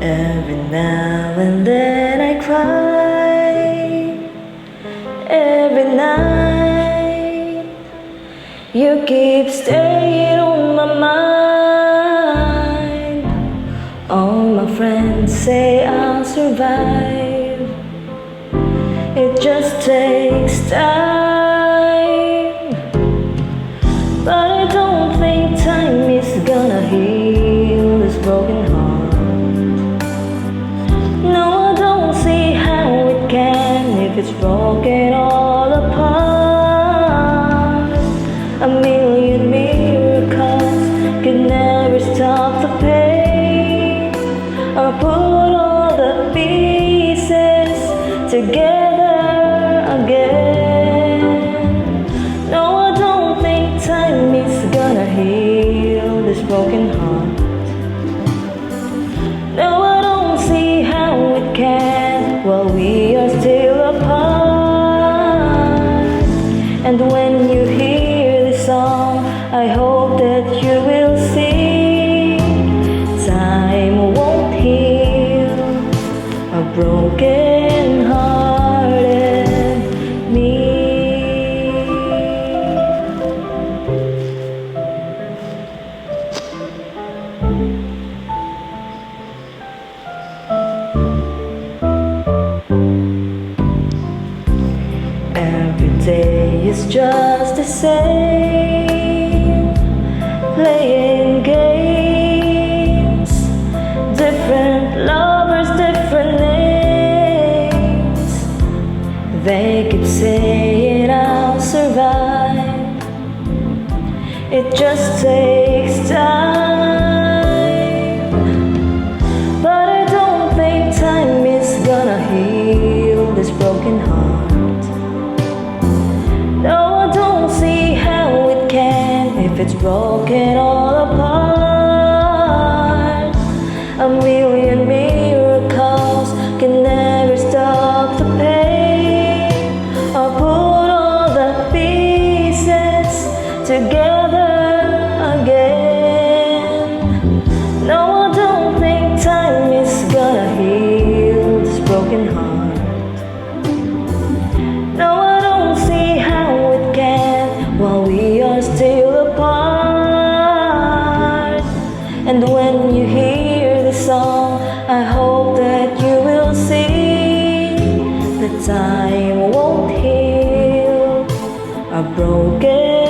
Every now and then I cry. Every night you keep staying on my mind. All my friends say I'll survive. It just takes time, but I don't think time is gonna heal this broken heart. No, I don't see how it can if it's broken all apart. A million miracles can never stop the pain, or put all the pieces together again. No, I don't think time is gonna heal this broken heart. No, I don't see how it can while we are still apart. And when you hear this song, I hope that you will see time won't heal a broken-hearted me. Every day is just the same, playing games, different lovers, different names. They keep saying I'll survive. It just takes time, but I don't think time is gonna heal this broken heart. No, I don't see how it can if it's broken all apart. A million miracles can never stop the pain, or put all the pieces together again. No, I don't think time is gonna heal this broken heart. No, I don't see how it can while we are still apart. And when you hear the song, I hope that you will see that time won't heal a broken